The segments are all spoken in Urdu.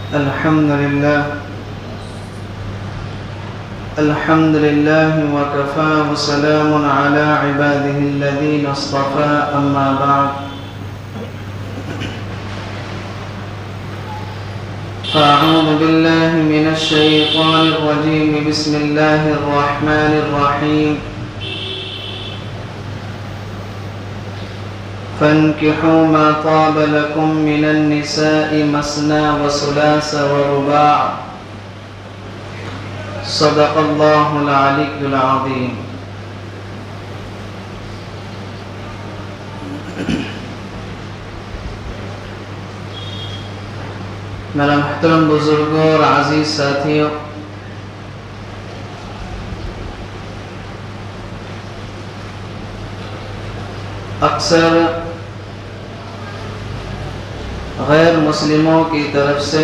الحمد لله وكفى وسلام على عباده الذين اصطفى أما بعد فأعوذ بالله من الشيطان الرجيم بسم الله الرحمن الرحيم فانكحوا ما طاب لكم من النساء مثنى وثلاث ورباع صدق الله العلي العظيم. میرا محترم بزرگوں اور عزیز ساتھیوں، اکثر غیر مسلموں کی طرف سے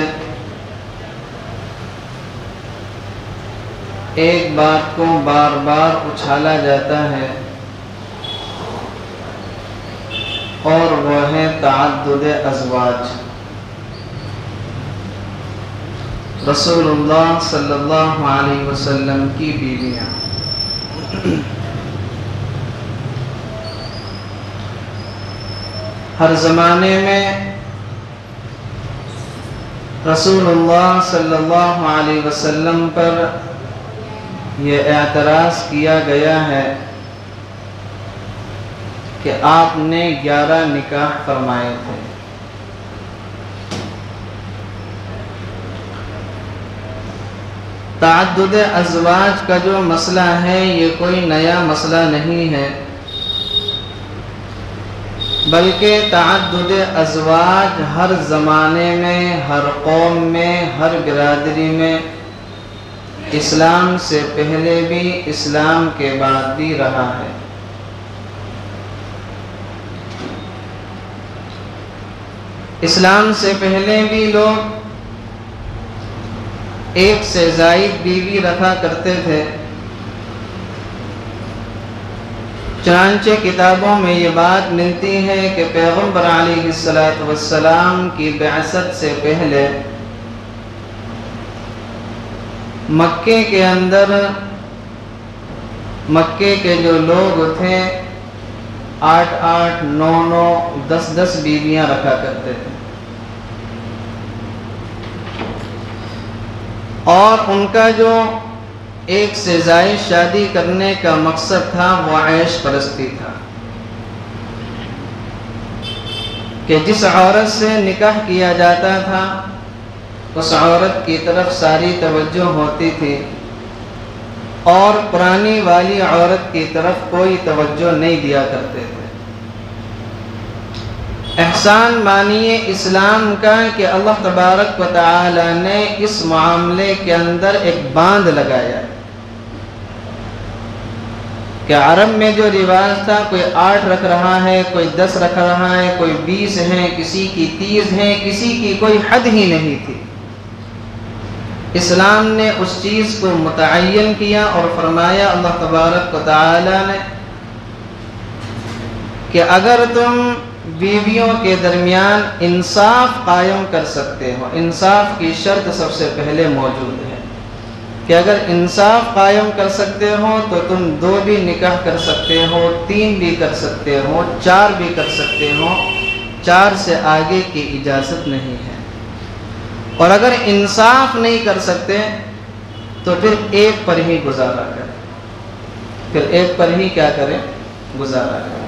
ایک بات کو بار بار اچھالا جاتا ہے اور وہ ہے تعدد ازواج. رسول اللہ صلی اللہ علیہ وسلم کی بیویاں. ہر زمانے میں رسول اللہ صلی اللہ علیہ وسلم پر یہ اعتراض کیا گیا ہے کہ آپ نے 11 نکاح فرمائے تھے. تعدد ازواج کا جو مسئلہ ہے یہ کوئی نیا مسئلہ نہیں ہے، بلکہ تعدد ازواج ہر زمانے میں، ہر قوم میں، ہر برادری میں اسلام سے پہلے بھی، اسلام کے بعد بھی رہا ہے. اسلام سے پہلے بھی لوگ ایک سے زائد بیوی رکھا کرتے تھے. چنانچہ کتابوں میں یہ بات ملتی ہے کہ پیغمبر علیہ السلام کی بعثت سے پہلے مکے کے اندر مکے کے جو لوگ تھے 8 8 9 9 10 10 بیویاں رکھا کرتے تھے، اور ان کا جو ایک سے زائد شادی کرنے کا مقصد تھا وہ عیش پرستی تھا کہ جس عورت سے نکاح کیا جاتا تھا اس عورت کی طرف ساری توجہ ہوتی تھی اور پرانی والی عورت کی طرف کوئی توجہ نہیں دیا کرتے تھے. احسان مانیے اسلام کا کہ اللہ تبارک و تعالی نے اس معاملے کے اندر ایک باندھ لگایا کہ عرب میں جو رواج تھا کوئی 8 رکھ رہا ہے، کوئی 10 رکھ رہا ہے، کوئی 20 ہے، کسی کی 30 ہے، کسی کی کوئی حد ہی نہیں تھی. اسلام نے اس چیز کو متعین کیا اور فرمایا اللہ تبارک و تعالی نے کہ اگر تم بیویوں کے درمیان انصاف قائم کر سکتے ہو، انصاف کی شرط سب سے پہلے موجود ہے کہ اگر انصاف قائم کر سکتے ہو تو تم 2 بھی نکاح کر سکتے ہو، 3 بھی کر سکتے ہو، 4 بھی کر سکتے ہو، 4 سے آگے کی اجازت نہیں ہے. اور اگر انصاف نہیں کر سکتے تو پھر 1 پر ہی گزارا کریں، پھر 1 پر ہی کیا کریں؟ گزارا کریں.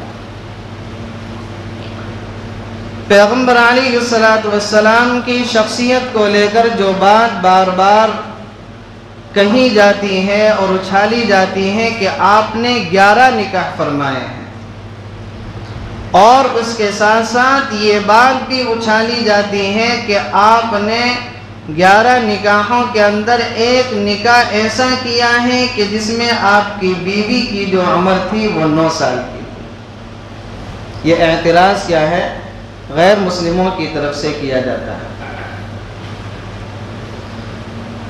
پیغمبر علیہ السلام کی شخصیت کو لے کر جو بات بار بار کہی جاتی ہے اور اچھالی جاتی ہے کہ آپ نے 11 نکاح فرمائے ہیں، اور اس کے ساتھ ساتھ یہ بات بھی اچھالی جاتی ہے کہ آپ نے 11 نکاحوں کے اندر ایک نکاح ایسا کیا ہے کہ جس میں آپ کی بیوی کی جو عمر تھی وہ 9 سال کی تھی. یہ اعتراض کیا ہے؟ غیر مسلموں کی طرف سے کیا جاتا ہے.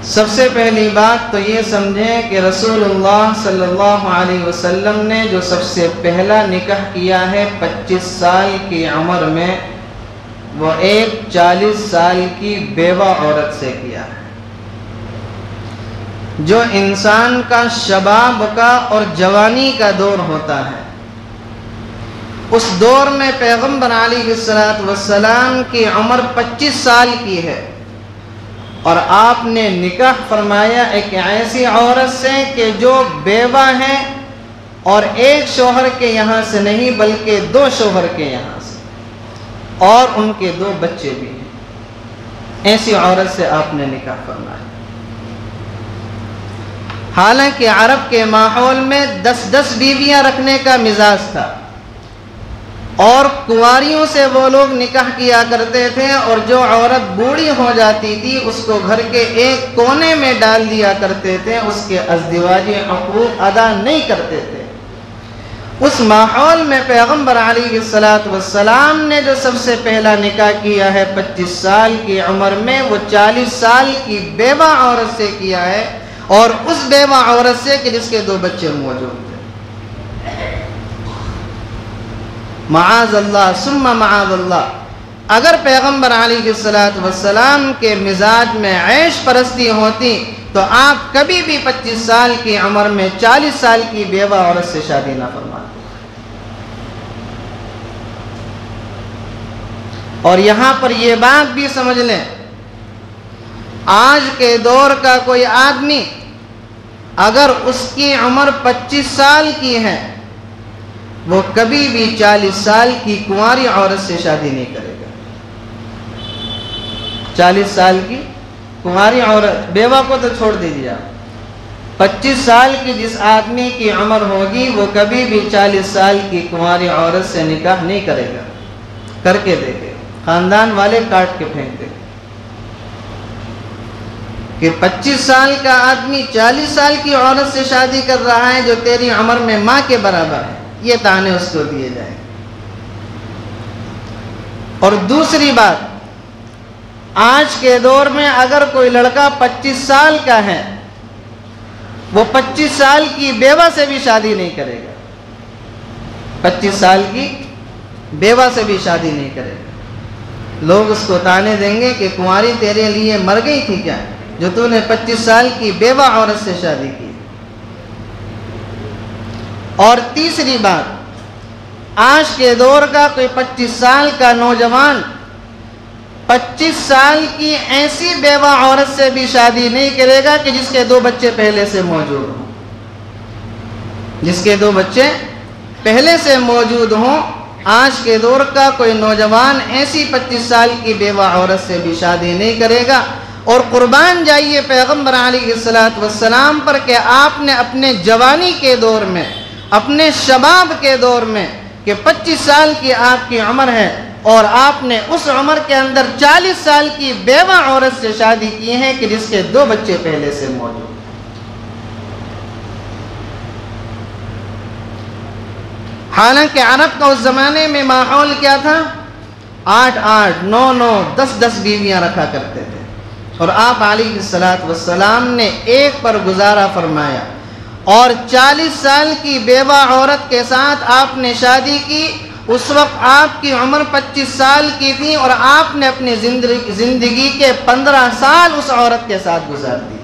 سب سے پہلی بات تو یہ سمجھیں کہ رسول اللہ صلی اللہ علیہ وسلم نے جو سب سے پہلا نکاح کیا ہے 25 سال کی عمر میں وہ ایک 40 سال کی بیوہ عورت سے کیا ہے۔ جو انسان کا شباب کا اور جوانی کا دور ہوتا ہے، اس دور میں پیغمبر علیہ السلام کی عمر 25 سال کی ہے، اور آپ نے نکاح فرمایا ایک ایسی عورت سے کہ جو بیوہ ہے اور ایک شوہر کے یہاں سے نہیں بلکہ 2 شوہر کے یہاں سے، اور ان کے 2 بچے بھی ہیں۔ ایسی عورت سے آپ نے نکاح فرمایا۔ حالانکہ عرب کے ماحول میں 10 بیویاں رکھنے کا مزاج تھا، اور کنواریوں سے وہ لوگ نکاح کیا کرتے تھے، اور جو عورت بوڑھی ہو جاتی تھی اس کو گھر کے ایک کونے میں ڈال دیا کرتے تھے، اس کے ازدواجی حقوق ادا نہیں کرتے تھے۔ اس ماحول میں پیغمبر علیہ السلام نے جو سب سے پہلا نکاح کیا ہے 25 سال کی عمر میں، وہ 40 سال کی بیوہ عورت سے کیا ہے، اور اس بیوہ عورت سے کہ جس کے 2 بچے موجود تھے۔ معاذ اللہ ثم معاذ اللہ، اگر پیغمبر علیہ السلام کے مزاج میں عیش پرستی ہوتی تو آپ کبھی بھی 25 سال کی عمر میں 40 سال کی بیوہ عورت سے شادی نہ فرماتے۔ اور یہاں پر یہ بات بھی سمجھ لیں، آج کے دور کا کوئی آدمی اگر اس کی عمر 25 سال کی ہے، وہ کبھی بھی 40 سال کی کنواری عورت سے شادی نہیں کرے گا۔ 40 سال کی کنواری عورت، بیوہ کو تو چھوڑ دیجیے آپ، 25 سال کی جس آدمی کی عمر ہوگی وہ کبھی بھی 40 سال کی کنواری عورت سے نکاح نہیں کرے گا۔ کر کے دیکھے، خاندان والے کاٹ کے پھینک دیں کہ 25 سال کا آدمی 40 سال کی عورت سے شادی کر رہا ہے جو تیری عمر میں ماں کے برابر ہے، یہ تانے اس کو دیے جائیں۔ اور دوسری بات، آج کے دور میں اگر کوئی لڑکا 25 سال کا ہے، وہ 25 سال کی بیوہ سے بھی شادی نہیں کرے گا، 25 سال کی بیوہ سے بھی شادی نہیں کرے گا۔ لوگ اس کو تانے دیں گے کہ کنواری تیرے لیے مر گئی تھی کیا جو تو نے 25 سال کی بیوہ عورت سے شادی کی۔ اور تیسری بات، آج کے دور کا کوئی 25 سال کا نوجوان 25 سال کی ایسی بیوہ عورت سے بھی شادی نہیں کرے گا کہ جس کے 2 بچے پہلے سے موجود ہوں، جس کے 2 بچے پہلے سے موجود ہوں۔ آج کے دور کا کوئی نوجوان ایسی 25 سال کی بیوہ عورت سے بھی شادی نہیں کرے گا۔ اور قربان جائیے پیغمبر علیہ السلام پر کہ آپ نے اپنے جوانی کے دور میں، اپنے شباب کے دور میں، کہ 25 سال کی آپ کی عمر ہے اور آپ نے اس عمر کے اندر 40 سال کی بیوہ عورت سے شادی کی ہے کہ جس کے 2 بچے پہلے سے موجود۔ حالانکہ عرب کا اس زمانے میں ماحول کیا تھا، 8 9 10 بیویاں رکھا کرتے تھے، اور آپ علیہ السلام نے ایک پر گزارا فرمایا، اور 40 سال کی بیوہ عورت کے ساتھ آپ نے شادی کی۔ اس وقت آپ کی عمر 25 سال کی تھی، اور آپ نے اپنی زندگی کے 15 سال اس عورت کے ساتھ گزار دیے۔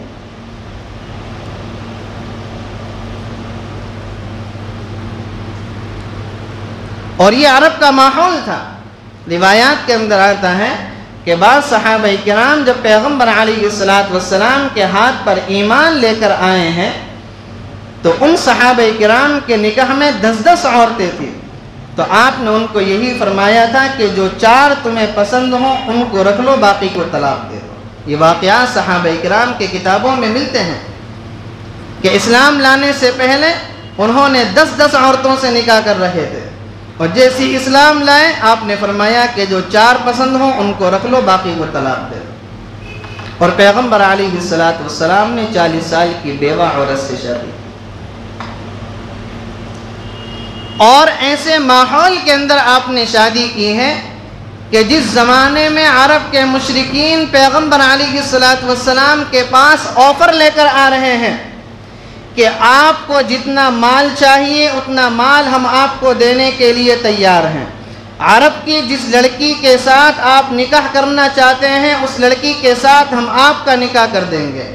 اور یہ عرب کا ماحول تھا۔ روایات کے اندر آتا ہے کہ بعض صحابہ کرام جب پیغمبر علیہ السلام کے ہاتھ پر ایمان لے کر آئے ہیں تو ان صحابہ کرام کے نکاح میں 10 عورتیں تھیں، تو آپ نے ان کو یہی فرمایا تھا کہ جو 4 تمہیں پسند ہوں ان کو رکھ لو، باقی کو طلاق دے دو۔ یہ واقعات صحابہ کرام کے کتابوں میں ملتے ہیں کہ اسلام لانے سے پہلے انہوں نے 10 عورتوں سے نکاح کر رہے تھے، اور جیسی اسلام لائے آپ نے فرمایا کہ جو 4 پسند ہوں ان کو رکھ لو، باقی کو طلاق دے دو۔ اور پیغمبر علیہ السلام نے 40 سال کی بیوہ عورت سے شادی کی۔ اور ایسے ماحول کے اندر آپ نے شادی کی ہے کہ جس زمانے میں عرب کے مشرکین پیغمبر علیہ السلام کے پاس آفر لے کر آ رہے ہیں کہ آپ کو جتنا مال چاہیے اتنا مال ہم آپ کو دینے کے لیے تیار ہیں، عرب کی جس لڑکی کے ساتھ آپ نکاح کرنا چاہتے ہیں اس لڑکی کے ساتھ ہم آپ کا نکاح کر دیں گے،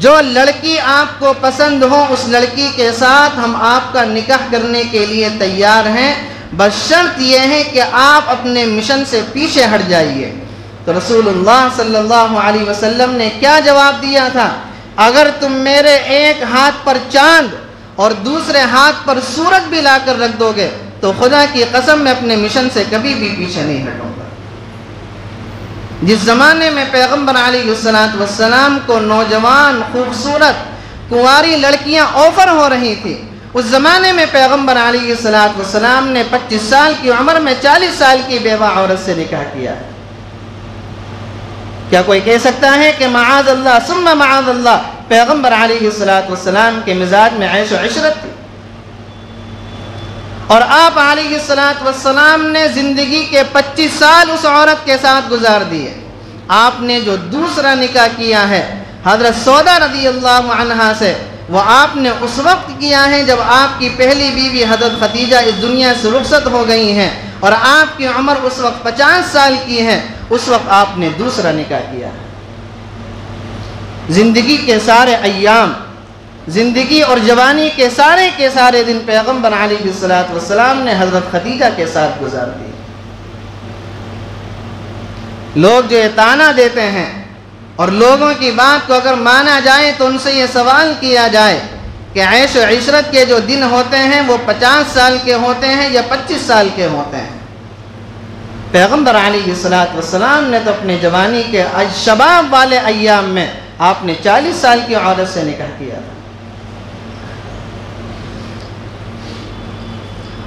جو لڑکی آپ کو پسند ہو اس لڑکی کے ساتھ ہم آپ کا نکاح کرنے کے لیے تیار ہیں، بس شرط یہ ہے کہ آپ اپنے مشن سے پیچھے ہٹ جائیے۔ تو رسول اللہ صلی اللہ علیہ وسلم نے کیا جواب دیا تھا؟ اگر تم میرے ایک ہاتھ پر چاند اور دوسرے ہاتھ پر سورج بھی لا کر رکھ دو گے تو خدا کی قسم میں اپنے مشن سے کبھی بھی پیچھے نہیں ہٹوں گا۔ جس زمانے میں پیغمبر علیہ السلام کو نوجوان خوبصورت کنواری لڑکیاں آفر ہو رہی تھی، اس زمانے میں پیغمبر علیہ السلام نے 25 سال کی عمر میں 40 سال کی بیوہ عورت سے نکاح کیا۔ کیا کوئی کہہ سکتا ہے کہ معاذ اللہ ثم معاذ اللہ پیغمبر علیہ السلام کے مزاج میں عیش و عشرت تھی؟ اور آپ علیہ السلام نے زندگی کے 25 سال اس عورت کے ساتھ گزار دیے۔ آپ نے جو دوسرا نکاح کیا ہے حضرت سودا رضی اللہ عنہا سے، وہ آپ نے اس وقت کیا ہے جب آپ کی پہلی بیوی حضرت خدیجہ اس دنیا سے رخصت ہو گئی ہیں اور آپ کی عمر اس وقت 50 سال کی ہے، اس وقت آپ نے دوسرا نکاح کیا ہے۔ زندگی کے سارے ایام، زندگی اور جوانی کے سارے دن پیغمبر علیہ السلام نے حضرت خدیجہ کے ساتھ گزار دی۔ لوگ جو طعنہ دیتے ہیں اور لوگوں کی بات کو اگر مانا جائے تو ان سے یہ سوال کیا جائے کہ عیش و عشرت کے جو دن ہوتے ہیں وہ 50 سال کے ہوتے ہیں یا 25 سال کے ہوتے ہیں؟ پیغمبر علیہ السلام نے تو اپنے جوانی کے شباب والے ایام میں آپ نے 40 سال کی عورت سے نکاح کیا تھا،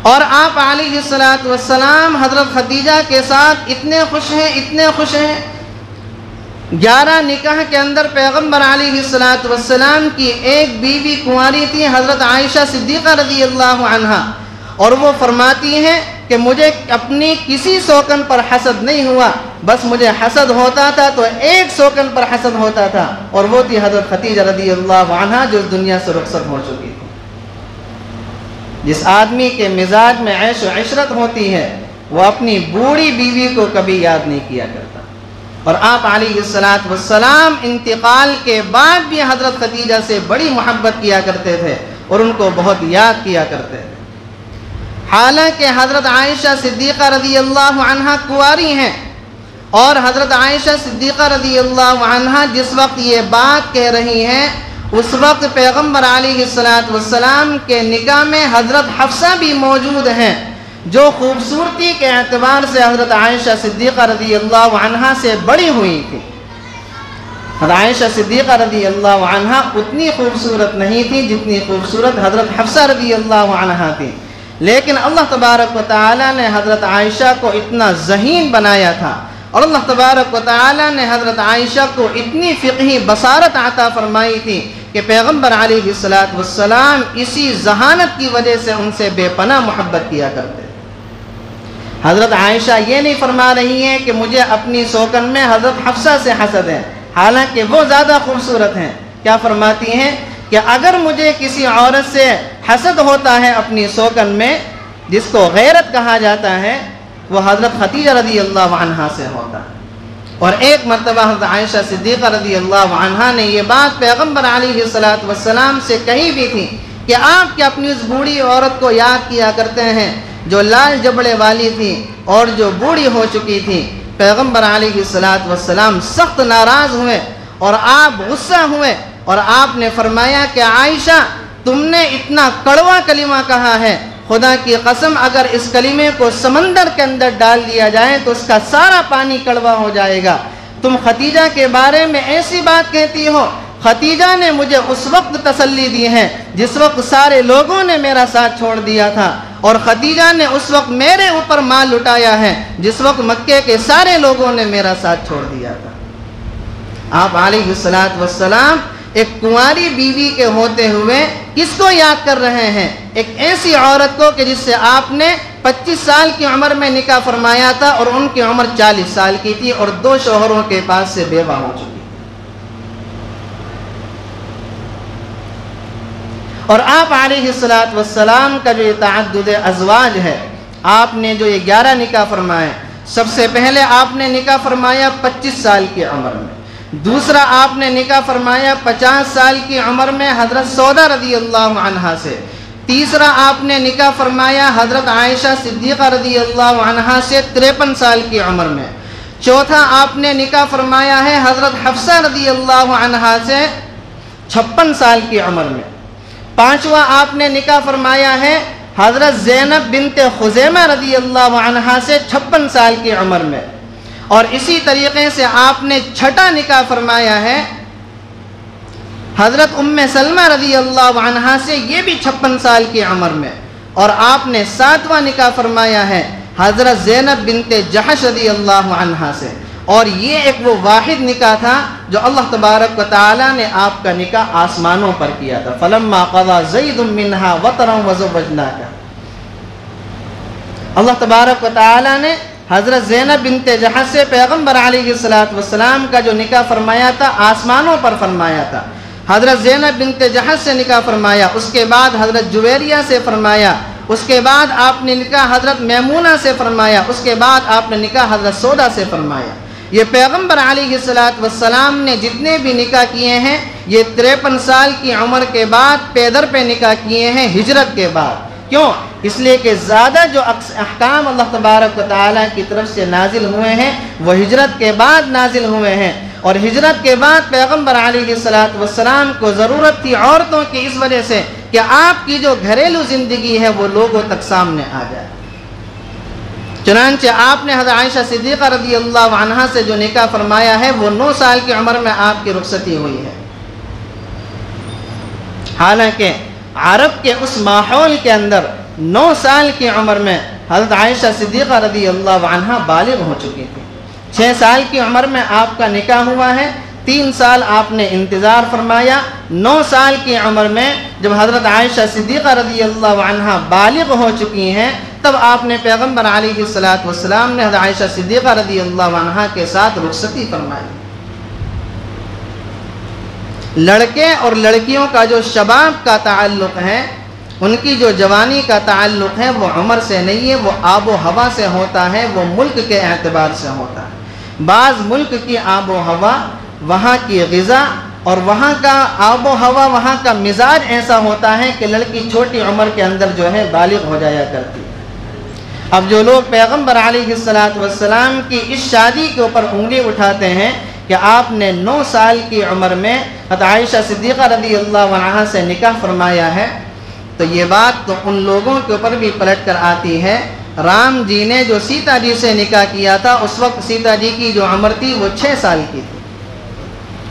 اور آپ علیہ السلام حضرت خدیجہ کے ساتھ اتنے خوش ہیں 11 نکاح کے اندر پیغمبر علیہ السلام کی ایک بیوی کنواری تھی حضرت عائشہ صدیقہ رضی اللہ عنہا، اور وہ فرماتی ہیں کہ مجھے اپنی کسی سوکن پر حسد نہیں ہوا، بس مجھے حسد ہوتا تھا تو ایک سوکن پر حسد ہوتا تھا، اور وہ تھی حضرت خدیجہ رضی اللہ عنہا جو اس دنیا سے رخصت ہو چکی تھی۔ جس آدمی کے مزاج میں عیش و عشرت ہوتی ہے وہ اپنی بوڑھی بیوی کو کبھی یاد نہیں کیا کرتا، اور آپ علیہ السلام انتقال کے بعد بھی حضرت خدیجہ سے بڑی محبت کیا کرتے تھے اور ان کو بہت یاد کیا کرتے تھے۔ حالانکہ حضرت عائشہ صدیقہ رضی اللہ عنہا کنواری ہیں، اور حضرت عائشہ صدیقہ رضی اللہ عنہا جس وقت یہ بات کہہ رہی ہیں اس وقت پیغمبر علیہ السلام کے نکاح میں حضرت حفصہ بھی موجود ہیں، جو خوبصورتی کے اعتبار سے حضرت عائشہ صدیقہ رضی اللہ عنہا سے بڑی ہوئی تھی۔ حضرت عائشہ صدیقہ رضی اللہ عنہا اتنی خوبصورت نہیں تھی جتنی خوبصورت حضرت حفصہ رضی اللہ عنہا تھی، لیکن اللہ تبارک و تعالی نے حضرت عائشہ کو اتنا ذہین بنایا تھا، اور اللہ تبارک و تعالی نے حضرت عائشہ کو اتنی فقہی بصارت عطا فرمائی تھی کہ پیغمبر علیہ السلام اسی ذہانت کی وجہ سے ان سے بے پناہ محبت کیا کرتے۔ حضرت عائشہ یہ نہیں فرما رہی ہیں کہ مجھے اپنی سوکن میں حضرت حفصہ سے حسد ہے، حالانکہ وہ زیادہ خوبصورت ہیں۔ کیا فرماتی ہیں کہ اگر مجھے کسی عورت سے حسد ہوتا ہے اپنی سوکن میں، جس کو غیرت کہا جاتا ہے، وہ حضرت خدیجہ رضی اللہ عنہا سے ہوتا ہے۔ اور ایک مرتبہ حضرت عائشہ صدیقہ رضی اللہ عنہا نے یہ بات پیغمبر علیہ السلام سے کہی بھی تھی کہ آپ کیا اپنی اس بوڑھی عورت کو یاد کیا کرتے ہیں جو لال جبڑے والی تھی اور جو بوڑھی ہو چکی تھی؟ پیغمبر علیہ السلام سخت ناراض ہوئے اور آپ غصہ ہوئے، اور آپ نے فرمایا کہ عائشہ تم نے اتنا کڑوا کلمہ کہا ہے، خدا کی قسم اگر اس کلمے کو سمندر کے اندر ڈال دیا جائے تو اس کا سارا پانی کڑوا ہو جائے گا۔ تم خدیجہ کے بارے میں ایسی بات کہتی ہو؟ خدیجہ نے مجھے اس وقت تسلی دی ہے جس وقت سارے لوگوں نے میرا ساتھ چھوڑ دیا تھا، اور خدیجہ نے اس وقت میرے اوپر مال لٹایا ہے جس وقت مکے کے سارے لوگوں نے میرا ساتھ چھوڑ دیا تھا۔ آپ علیہ السلام ایک کنواری بیوی کے ہوتے ہوئے کس کو یاد کر رہے ہیں؟ ایک ایسی عورت کو کہ جس سے آپ نے 25 سال کی عمر میں نکاح فرمایا تھا اور ان کی عمر 40 سال کی تھی اور 2 شوہروں کے پاس سے بیوہ ہو چکی۔ اور آپ علیہ السلام کا جو تعدد ازواج ہے، آپ نے جو یہ 11 نکاح فرمائے، سب سے پہلے آپ نے نکاح فرمایا 25 سال کی عمر میں، دوسرا آپ نے نکاح فرمایا 50 سال کی عمر میں حضرت سودا رضی اللہ عنہا سے، تیسرا آپ نے نکاح فرمایا حضرت عائشہ صدیقہ رضی اللہ عنہا سے 53 سال کی عمر میں، چوتھا آپ نے نکاح فرمایا ہے حضرت حفصہ رضی اللہ عنہا سے 56 سال کی عمر میں، پانچواں آپ نے نکاح فرمایا ہے حضرت زینب بنت خزیمہ رضی اللہ عنہا سے 56 سال کی عمر میں، اور اسی طریقے سے آپ نے چھٹا نکاح فرمایا ہے حضرت ام سلمہ رضی اللہ عنہا سے، یہ بھی 56 سال کی عمر میں، اور آپ نے ساتواں نکاح فرمایا ہے حضرت زینب بنت جحش رضی اللہ عنہا سے، اور یہ ایک وہ واحد نکاح تھا جو اللہ تبارک و تعالی نے آپ کا نکاح آسمانوں پر کیا تھا، فلما قضى زید منہا وطرا وزوجناک۔ اللہ تبارک و تعالی نے حضرت زینب بنت جحش سے پیغمبر علیہ السلام کا جو نکاح فرمایا تھا آسمانوں پر فرمایا تھا، حضرت زینب بنت جحش سے نکاح فرمایا، اس کے بعد حضرت جویریہ سے فرمایا، اس کے بعد آپ نے نکاح حضرت میمونہ سے فرمایا، اس کے بعد آپ نے نکاح حضرت سودا سے فرمایا۔ یہ پیغمبر علیہ السلام نے جتنے بھی نکاح کیے ہیں یہ 53 سال کی عمر کے بعد پیدر پہ نکاح کیے ہیں، ہجرت کے بعد۔ کیوں؟ اس لیے کہ زیادہ جو احکام اللہ تبارک و تعالیٰ کی طرف سے نازل ہوئے ہیں وہ ہجرت کے بعد نازل ہوئے ہیں، اور ہجرت کے بعد پیغمبر علیہ السلام کو ضرورت تھی عورتوں کی اس وجہ سے کہ آپ کی جو گھریلو زندگی ہے وہ لوگوں تک سامنے آ جائے۔ چنانچہ آپ نے حضرت عائشہ صدیقہ رضی اللہ عنہا سے جو نکاح فرمایا ہے وہ 9 سال کی عمر میں آپ کی رخصتی ہوئی ہے، حالانکہ عرب کے اس ماحول کے اندر 9 سال کی عمر میں حضرت عائشہ صدیقہ رضی اللہ عنہا بالغ ہو چکی تھی۔ 6 سال کی عمر میں آپ کا نکاح ہوا ہے، 3 سال آپ نے انتظار فرمایا، 9 سال کی عمر میں جب حضرت عائشہ صدیقہ رضی اللہ عنہا بالغ ہو چکی ہیں تب آپ نے پیغمبر علیہ السلام نے حضرت عائشہ صدیقہ رضی اللہ عنہا کے ساتھ رخصتی فرمائی۔ لڑکے اور لڑکیوں کا جو شباب کا تعلق ہے، ان کی جو جوانی کا تعلق ہے وہ عمر سے نہیں ہے، وہ آب و ہوا سے ہوتا ہے، وہ ملک کے اعتبار سے ہوتا ہے۔ بعض ملک کی آب و ہوا، وہاں کی غذا اور وہاں کا آب و ہوا، وہاں کا مزاج ایسا ہوتا ہے کہ لڑکی چھوٹی عمر کے اندر جو ہے بالغ ہو جایا کرتی ہے۔ اب جو لوگ پیغمبر علیہ السلام کی اس شادی کے اوپر انگلی اٹھاتے ہیں کہ آپ نے 9 سال کی عمر میں حضرت عائشہ صدیقہ رضی اللہ عنہا سے نکاح فرمایا ہے، تو یہ بات تو ان لوگوں کے اوپر بھی پلٹ کر آتی ہے۔ رام جی نے جو سیتا جی سے نکاح کیا تھا اس وقت سیتا جی کی جو عمر تھی وہ 6 سال کی تھی۔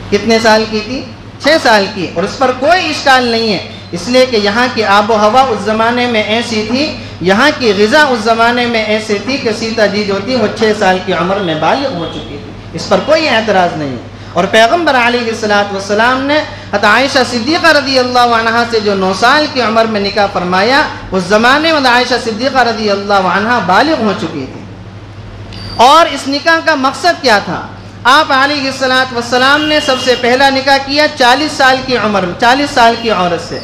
کتنے سال کی تھی؟ 6 سال کی، اور اس پر کوئی اشکال نہیں ہے، اس لیے کہ یہاں کی آب و ہوا اس زمانے میں ایسی تھی، یہاں کی غذا اس زمانے میں ایسی تھی کہ سیتا جی جو تھی وہ 6 سال کی عمر میں بالغ ہو چکی تھی، اس پر کوئی اعتراض نہیں ہے۔ اور پیغمبر علیہ السلام نے حضرت عائشہ صدیقہ رضی اللہ عنہا سے جو 9 سال کی عمر میں نکاح فرمایا اس زمانے میں عائشہ صدیقہ رضی اللہ عنہا بالغ ہو چکی تھی۔ اور اس نکاح کا مقصد کیا تھا؟ آپ علیہ السلام نے سب سے پہلا نکاح کیا 40 سال کی عمر میں، 40 سال کی عورت سے۔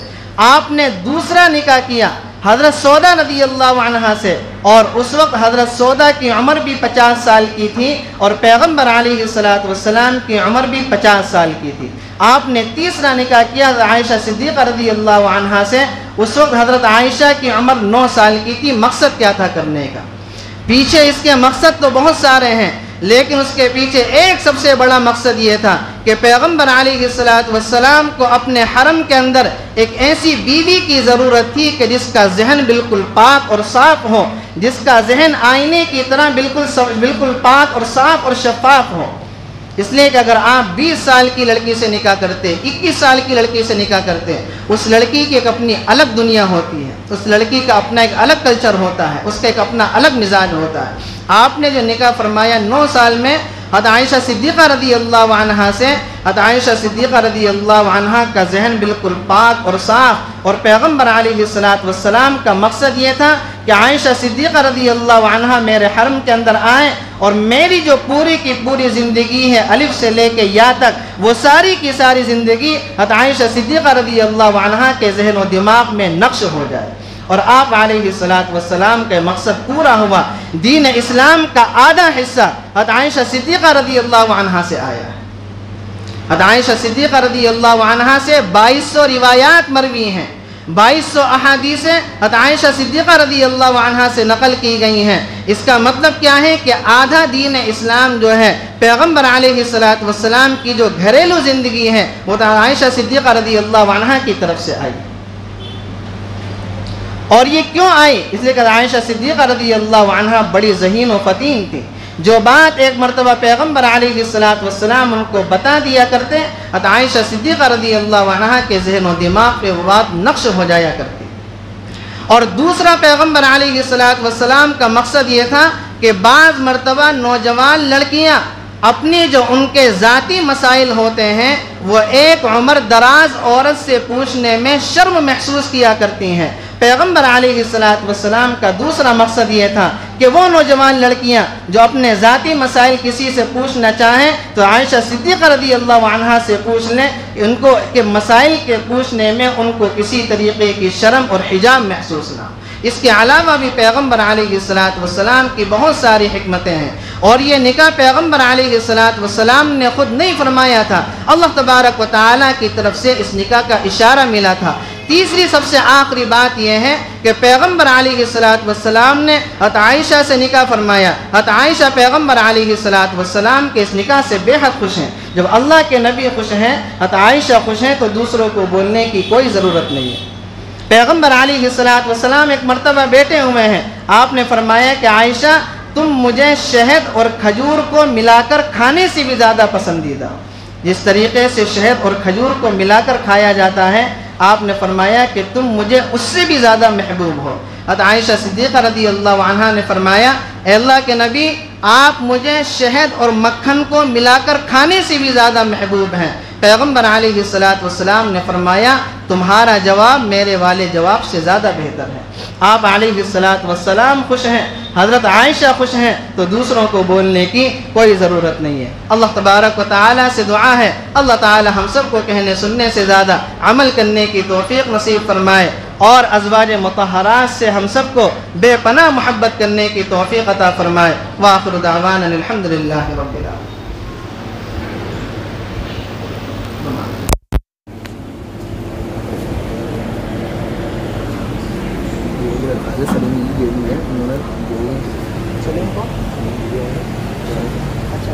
آپ نے دوسرا نکاح کیا حضرت سودا رضی اللہ عنہا سے، اور اس وقت حضرت سودا کی عمر بھی 50 سال کی تھی اور پیغمبر علیہ السلام کی عمر بھی 50 سال کی تھی۔ آپ نے تیسرا نکاح کیا حضرت عائشہ صدیقہ رضی اللہ عنہا سے، اس وقت حضرت عائشہ کی عمر 9 سال کی تھی۔ مقصد کیا تھا کرنے کا؟ پیچھے اس کے مقصد تو بہت سارے ہیں، لیکن اس کے پیچھے ایک سب سے بڑا مقصد یہ تھا کہ پیغمبر علیہ السلام کو اپنے حرم کے اندر ایک ایسی بیوی کی ضرورت تھی کہ جس کا ذہن بالکل پاک اور صاف ہو، جس کا ذہن آئینے کی طرح بالکل پاک اور صاف اور شفاف ہو۔ اس لیے کہ اگر آپ 20 سال کی لڑکی سے نکاح کرتے، 21 سال کی لڑکی سے نکاح کرتے، اس لڑکی کی ایک اپنی الگ دنیا ہوتی ہے، اس لڑکی کا اپنا ایک الگ کلچر ہوتا ہے، اس کا ایک اپنا الگ مزاج ہوتا ہے۔ آپ نے جو نکاح فرمایا 9 سال میں حضرت عائشہ صدیقہ رضی اللہ عنہا سے، حضرت عائشہ صدیقہ رضی اللہ عنہا کا ذہن بالکل پاک اور صاف، اور پیغمبر علیہ السلام کا مقصد یہ تھا کہ عائشہ صدیقہ رضی اللہ عنہا میرے حرم کے اندر آئیں اور میری جو پوری کی پوری زندگی ہے الف سے لے کے یا تک، وہ ساری کی ساری زندگی حضرت عائشہ صدیقہ رضی اللہ عنہا کے ذہن و دماغ میں نقش ہو جائے۔ اور آپ علیہ الصلوۃ والسلام کا مقصد پورا ہوا۔ دین اسلام کا آدھا حصہ حضرت عائشہ صدیقہ رضی اللہ عنہا سے آیا ہے۔ حضرت عائشہ صدیقہ رضی اللہ عنہا سے 2200 روایات مروی ہیں، 2200 احادیث حضرت عائشہ صدیقہ رضی اللہ عنہا سے نقل کی گئی ہیں۔ اس کا مطلب کیا ہے کہ آدھا دین اسلام جو ہے پیغمبر علیہ الصلوۃ والسلام کی جو گھریلو زندگی ہے وہ حضرت عائشہ صدیقہ رضی اللہ عنہا کی طرف سے آئی۔ اور یہ کیوں آئی؟ اس لیے کہ عائشہ صدیقہ رضی اللہ عنہا بڑی ذہین و فطین تھی۔ جو بات ایک مرتبہ پیغمبر علیہ الصلوۃ والسلام ان کو بتا دیا کرتے، حضرت عائشہ صدیقہ رضی اللہ عنہا کے ذہن و دماغ پہ وہ بات نقش ہو جایا کرتی۔ اور دوسرا پیغمبر علیہ الصلوۃ والسلام کا مقصد یہ تھا کہ بعض مرتبہ نوجوان لڑکیاں اپنے جو ان کے ذاتی مسائل ہوتے ہیں وہ ایک عمر دراز عورت سے پوچھنے میں شرم محسوس کیا کرتی ہیں۔ پیغمبر علیہ الصلوۃ والسلام کا دوسرا مقصد یہ تھا کہ وہ نوجوان لڑکیاں جو اپنے ذاتی مسائل کسی سے پوچھنا چاہیں تو عائشہ صدیقہ رضی اللہ عنہا سے پوچھ لیں، ان کو کہ مسائل کے پوچھنے میں ان کو کسی طریقے کی شرم اور حجاب محسوس نہ ہو۔ اس کے علاوہ بھی پیغمبر علیہ الصلوۃ والسلام کی بہت ساری حکمتیں ہیں، اور یہ نکاح پیغمبر علیہ الصلوۃ والسلام نے خود نہیں فرمایا تھا، اللہ تبارک و تعالیٰ کی طرف سے اس نکاح کا اشارہ ملا تھا۔ تیسری سب سے آخری بات یہ ہے کہ پیغمبر علیہ الصلوۃ والسلام نے حضرت عائشہ سے نکاح فرمایا۔ حضرت عائشہ پیغمبر علیہ الصلوۃ والسلام کے اس نکاح سے بے حد خوش ہیں۔ جب اللہ کے نبی خوش ہیں، حضرت عائشہ خوش ہیں، تو دوسروں کو بولنے کی کوئی ضرورت نہیں ہے۔ پیغمبر علیہ الصلوۃ والسلام ایک مرتبہ بیٹھے ہوئے ہیں، آپ نے فرمایا کہ عائشہ تم مجھے شہد اور کھجور کو ملا کر کھانے سے بھی زیادہ پسندیدہ ہو۔ جس طریقے سے شہد اور کھجور کو ملا کر کھایا جاتا ہے، آپ نے فرمایا کہ تم مجھے اس سے بھی زیادہ محبوب ہو۔ حضرت عائشہ صدیقہ رضی اللہ عنہا نے فرمایا، اے اللہ کے نبی آپ مجھے شہد اور مکھن کو ملا کر کھانے سے بھی زیادہ محبوب ہیں۔ پیغمبر علیہ الصلوۃ والسلام نے فرمایا تمہارا جواب میرے والے جواب سے زیادہ بہتر ہے۔ آپ علیہ الصلوۃ والسلام خوش ہیں، حضرت عائشہ خوش ہیں، تو دوسروں کو بولنے کی کوئی ضرورت نہیں ہے۔ اللہ تبارک و تعالیٰ سے دعا ہے اللہ تعالیٰ ہم سب کو کہنے سننے سے زیادہ عمل کرنے کی توفیق نصیب فرمائے، اور ازواج مطہرات سے ہم سب کو بے پناہ محبت کرنے کی توفیق عطا فرمائے۔ وآخر دعوانا الحمدللہ رب العالمین۔ اچھا